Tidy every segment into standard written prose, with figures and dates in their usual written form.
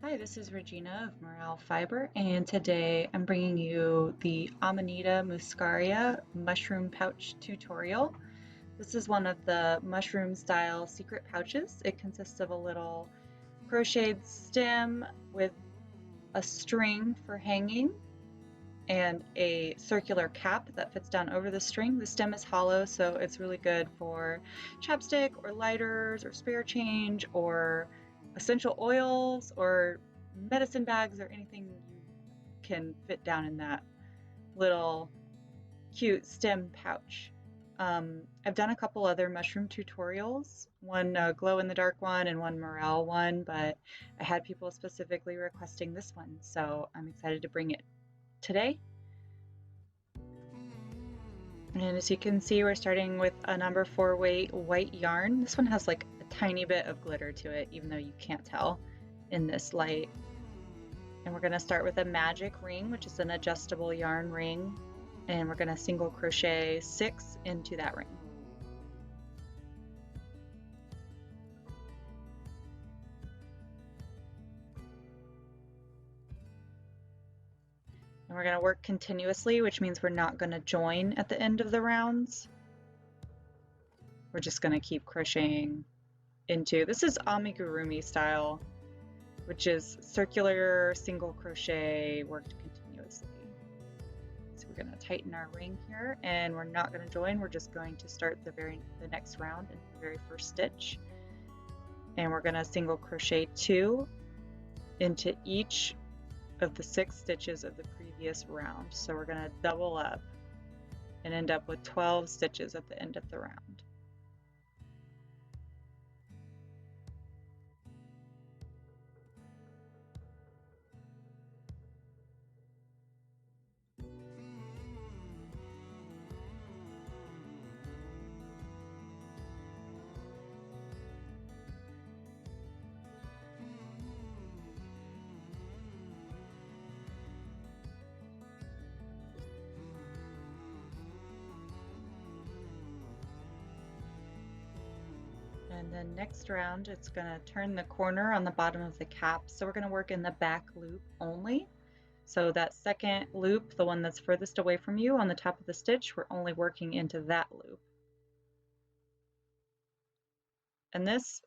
Hi, this is Regina of Morale Fiber, and today I'm bringing you the Amanita Muscaria mushroom pouch tutorial. This is one of the mushroom style secret pouches. It consists of a little crocheted stem with a string for hanging and a circular cap that fits down over the string. The stem is hollow, so it's really good for chapstick or lighters or spare change or essential oils or medicine bags or anything you can fit down in that little cute stem pouch. I've done a couple other mushroom tutorials, one glow in the dark one and one morale one, but I had people specifically requesting this one, so I'm excited to bring it today. And as you can see, we're starting with a number 4 weight white yarn. This one has like a tiny bit of glitter to it, even though you can't tell in this light. And we're going to start with a magic ring, which is an adjustable yarn ring. And we're going to single crochet 6 into that ring. And we're going to work continuously, which means we're not going to join at the end of the rounds. We're just going to keep crocheting into, this is amigurumi style, which is circular single crochet worked continuously. So we're going to tighten our ring here, and we're not going to join. We're just going to start the next round in the very first stitch, and we're going to single crochet 2 into each of the 6 stitches of the previous round. So we're going to double up and end up with 12 stitches at the end of the round. And then next round, it's going to turn the corner on the bottom of the cap. So we're going to work in the back loop only. So that second loop, the one that's furthest away from you on the top of the stitch, we're only working into that loop. And this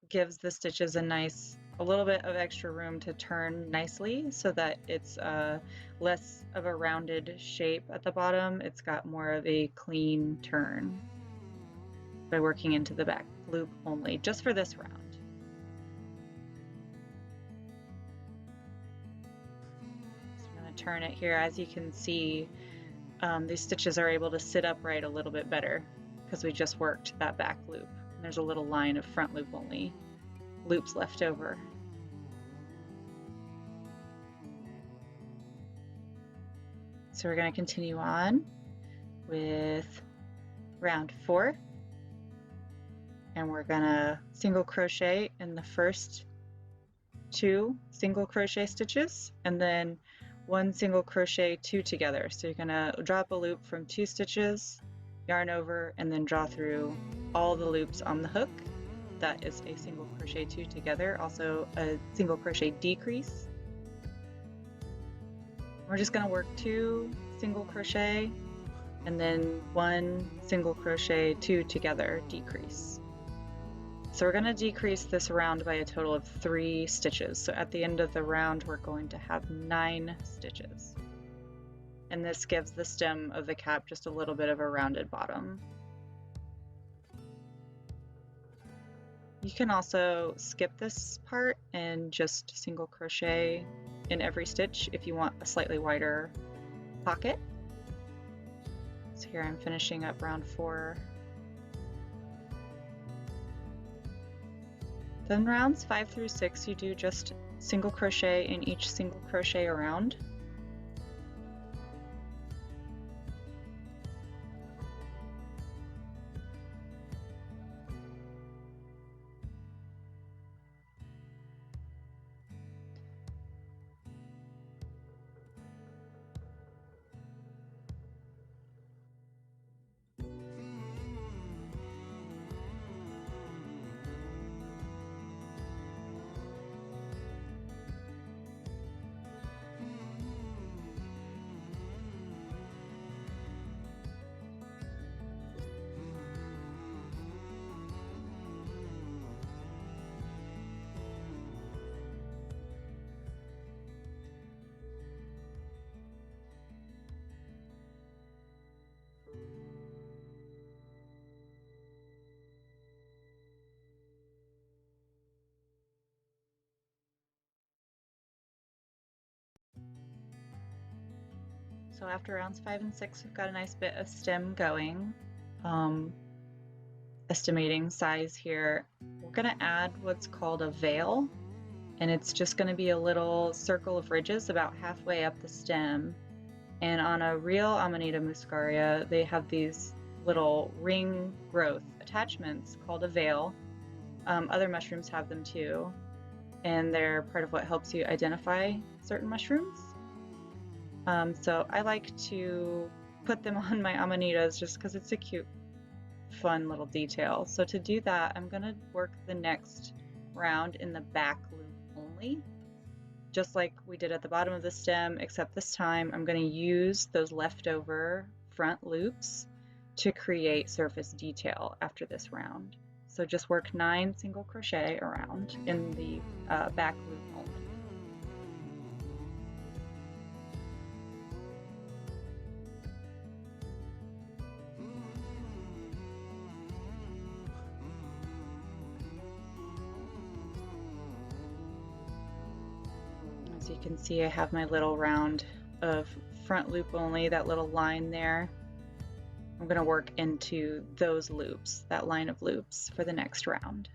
gives the stitches a little bit of extra room to turn nicely so that it's less of a rounded shape at the bottom. It's got more of a clean turn by working into the back loop only, just for this round. So I'm going to turn it here. As you can see, these stitches are able to sit upright a little bit better because we just worked that back loop. And there's a little line of front loop only loops left over. So we're going to continue on with round 4. And we're going to single crochet in the first 2 single crochet stitches and then 1 single crochet 2 together. So you're going to drop a loop from 2 stitches, yarn over, and then draw through all the loops on the hook. That is a single crochet 2 together, also a single crochet decrease. We're just going to work 2 single crochet and then 1 single crochet 2 together decrease. So we're going to decrease this round by a total of 3 stitches. So at the end of the round, we're going to have 9 stitches. And this gives the stem of the cap just a little bit of a rounded bottom. You can also skip this part and just single crochet in every stitch if you want a slightly wider pocket. So here I'm finishing up round 4. Then rounds 5 through 6, you do just single crochet in each single crochet around. So after rounds 5 and 6, we've got a nice bit of stem going. Estimating size here, we're going to add what's called a veil, and it's just going to be a little circle of ridges about halfway up the stem. And on a real Amanita muscaria, they have these little ring growth attachments called a veil. Other mushrooms have them too, and they're part of what helps you identify certain mushrooms. So I like to put them on my Amanitas just because it's a cute, fun little detail. So to do that, I'm going to work the next round in the back loop only, just like we did at the bottom of the stem, except this time I'm going to use those leftover front loops to create surface detail after this round. So just work 9 single crochet around in the back loop only. As you can see, I have my little round of front loop only, that little line there. I'm going to work into those loops, that line of loops, for the next round.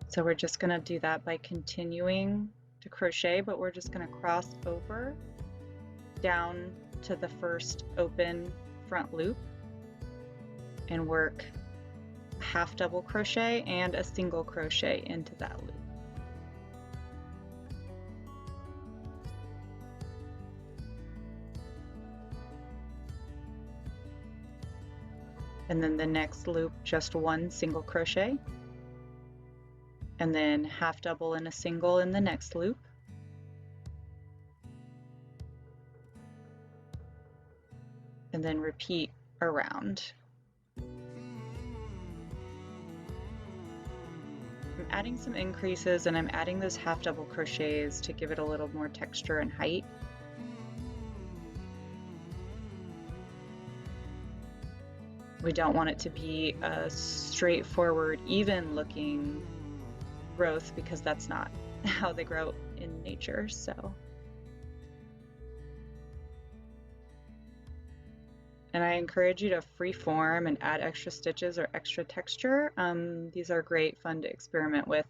So we're just going to do that by continuing to crochet, but we're just going to cross over down to the first open front loop and work a half double crochet and a single crochet into that loop. And then the next loop, just 1 single crochet, and then half double and a single in the next loop. And then repeat around. I'm adding some increases, and I'm adding those half double crochets to give it a little more texture and height. We don't want it to be a straightforward, even looking growth, because that's not how they grow in nature. So, and I encourage you to freeform and add extra stitches or extra texture. These are great fun to experiment with,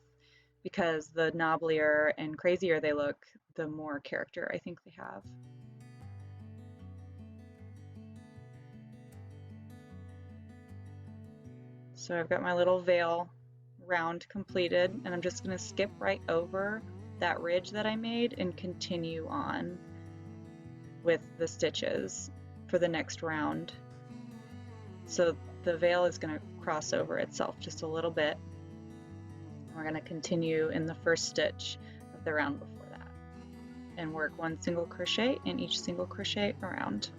because the knobblier and crazier they look, the more character I think they have. So I've got my little veil round completed, and I'm just going to skip right over that ridge that I made and continue on with the stitches for the next round. So the veil is going to cross over itself just a little bit. We're going to continue in the first stitch of the round before that and work 1 single crochet in each single crochet around.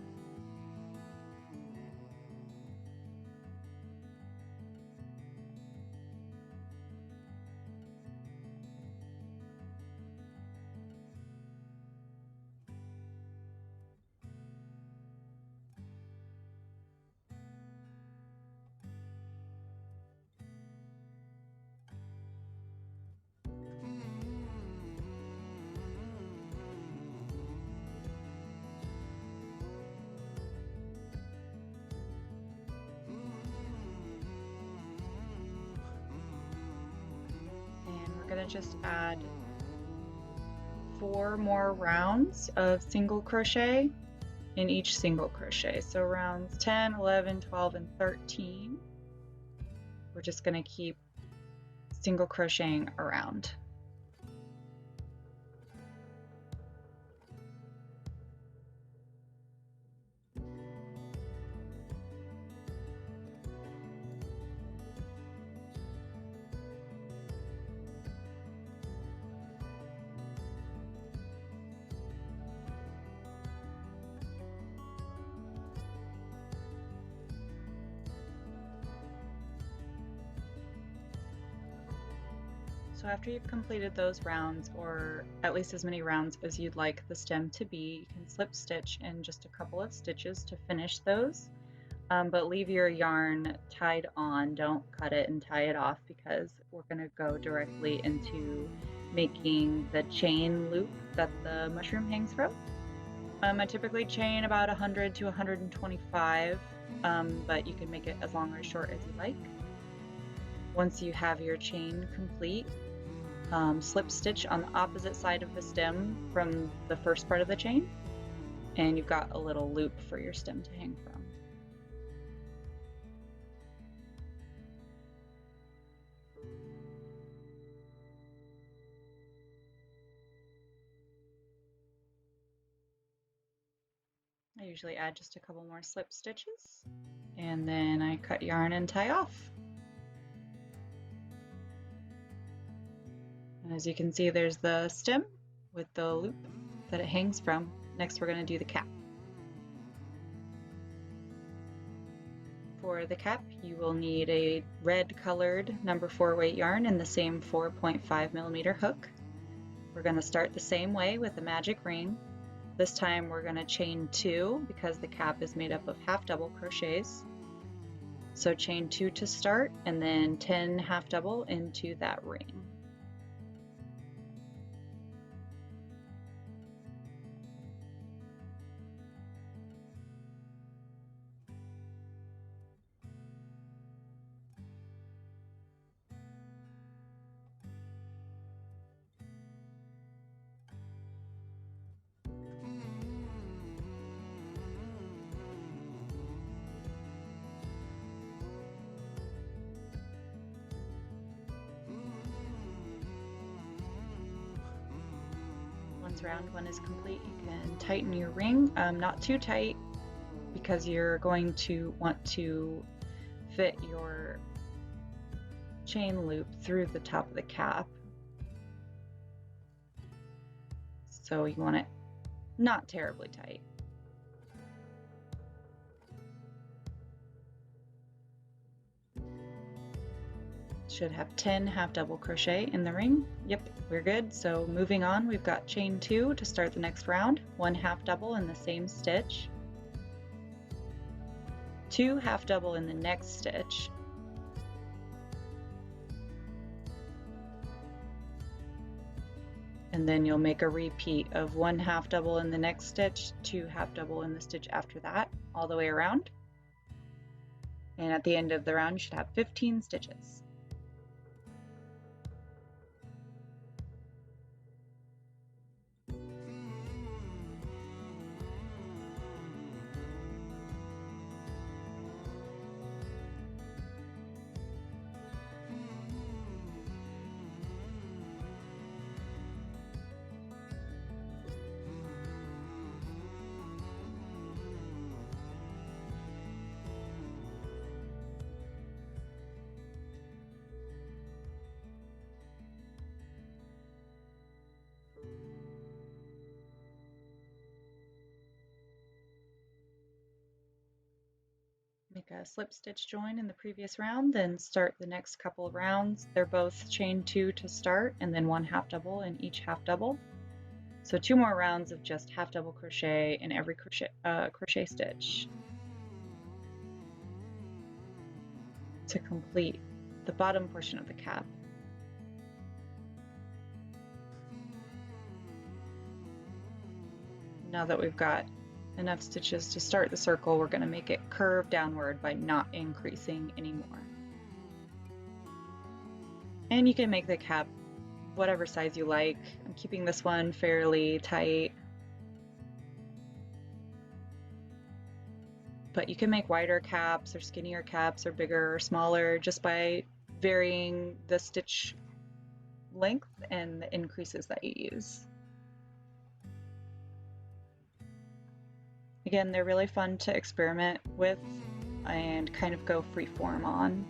Going to just add 4 more rounds of single crochet in each single crochet. So rounds 10, 11, 12, and 13, we're just going to keep single crocheting around. So after you've completed those rounds, or at least as many rounds as you'd like the stem to be, you can slip stitch in just a couple of stitches to finish those, but leave your yarn tied on. Don't cut it and tie it off, because we're going to go directly into making the chain loop that the mushroom hangs from. I typically chain about 100 to 125, but you can make it as long or as short as you like. Once you have your chain complete, slip stitch on the opposite side of the stem from the first part of the chain, and you've got a little loop for your stem to hang from. I usually add just a couple more slip stitches, and then I cut yarn and tie off. And as you can see, there's the stem with the loop that it hangs from. Next, we're going to do the cap. For the cap, you will need a red colored number 4 weight yarn and the same 4.5mm hook. We're going to start the same way with the magic ring. This time we're going to chain 2 because the cap is made up of half double crochets. So chain 2 to start and then 10 half double into that ring. Once round 1 is complete, you can tighten your ring, not too tight because you're going to want to fit your chain loop through the top of the cap. So you want it not terribly tight. Should have 10 half double crochet in the ring. Yep, we're good. So moving on, we've got chain 2 to start the next round, 1 half double in the same stitch, 2 half double in the next stitch, and then you'll make a repeat of 1 half double in the next stitch, 2 half double in the stitch after that, all the way around. And at the end of the round, you should have 15 stitches. Make a slip stitch join in the previous round, then start the next couple of rounds. They're both chain 2 to start and then 1 half double in each half double. So 2 more rounds of just half double crochet in every crochet stitch to complete the bottom portion of the cap. Now that we've got enough stitches to start the circle, we're going to make it curve downward by not increasing anymore. And you can make the cap whatever size you like. I'm keeping this one fairly tight, but you can make wider caps or skinnier caps or bigger or smaller just by varying the stitch length and the increases that you use. Again, they're really fun to experiment with and kind of go freeform on.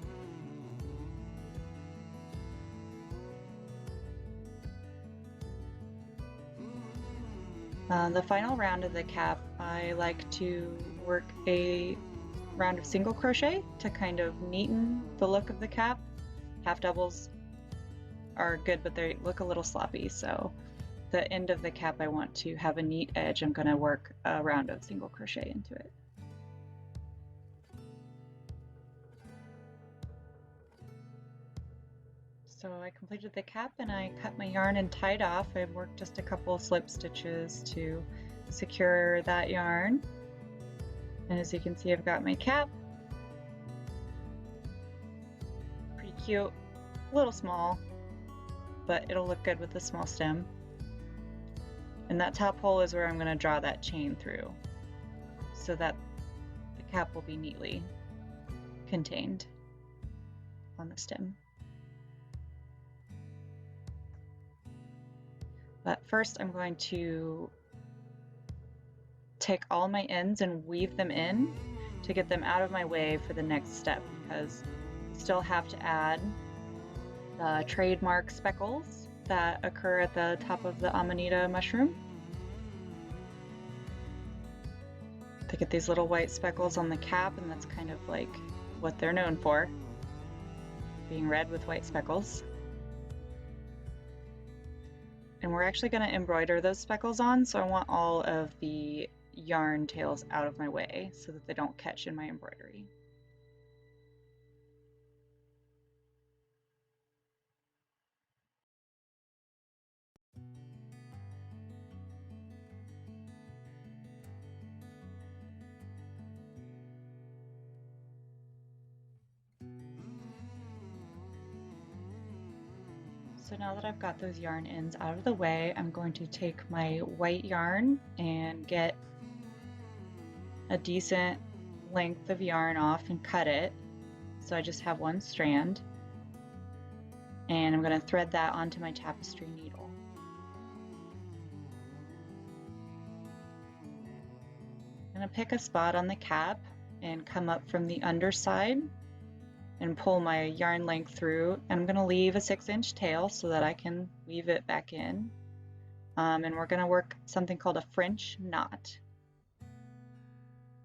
The final round of the cap, I like to work a round of single crochet to kind of neaten the look of the cap. Half doubles are good, but they look a little sloppy, so the end of the cap I want to have a neat edge. I'm going to work a round of single crochet into it. So I completed the cap and I cut my yarn and tied off. I worked just a couple slip stitches to secure that yarn. And as you can see, I've got my cap. Pretty cute, a little small, but it'll look good with the small stem. And that top hole is where I'm going to draw that chain through so that the cap will be neatly contained on the stem. But first I'm going to take all my ends and weave them in to get them out of my way for the next step, because you still have to add the trademark speckles that occur at the top of the Amanita mushroom. They get these little white speckles on the cap, and that's kind of like what they're known for, being red with white speckles. And we're actually going to embroider those speckles on, so I want all of the yarn tails out of my way so that they don't catch in my embroidery. So now that I've got those yarn ends out of the way, I'm going to take my white yarn and get a decent length of yarn off and cut it. So I just have one strand. And I'm going to thread that onto my tapestry needle. I'm going to pick a spot on the cap and come up from the underside and pull my yarn length through. And I'm going to leave a 6-inch tail so that I can weave it back in. And we're going to work something called a French knot. I'll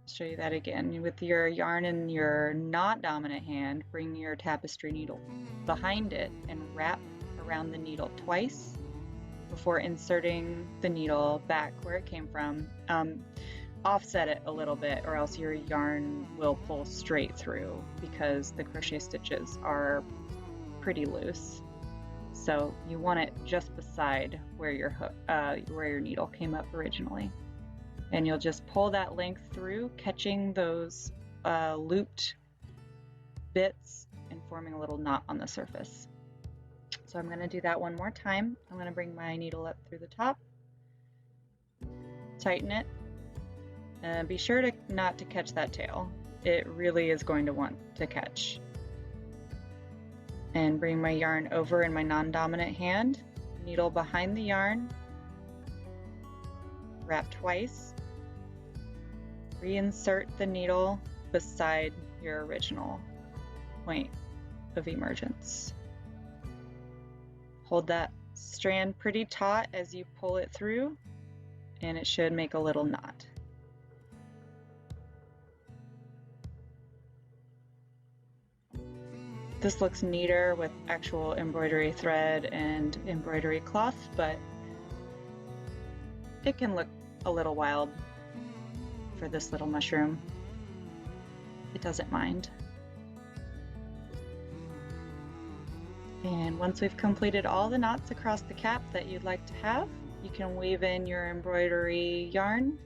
show you that again. With your yarn in your not dominant hand, bring your tapestry needle behind it and wrap around the needle twice before inserting the needle back where it came from. Offset it a little bit, or else your yarn will pull straight through because the crochet stitches are pretty loose. So you want it just beside where your needle came up originally. And you'll just pull that length through, catching those looped bits and forming a little knot on the surface. So I'm going to do that one more time. I'm going to bring my needle up through the top, tighten it, and be sure not to catch that tail. It really is going to want to catch. And bring my yarn over in my non-dominant hand, needle behind the yarn, wrap twice, reinsert the needle beside your original point of emergence. Hold that strand pretty taut as you pull it through, and it should make a little knot. This looks neater with actual embroidery thread and embroidery cloth, but it can look a little wild for this little mushroom. It doesn't mind. And once we've completed all the knots across the cap that you'd like to have, you can weave in your embroidery yarn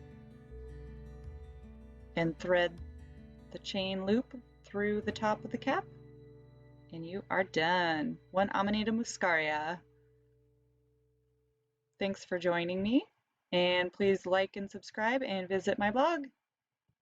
and thread the chain loop through the top of the cap, and you are done. One Amanita Muscaria. Thanks for joining me, and please like and subscribe and visit my blog.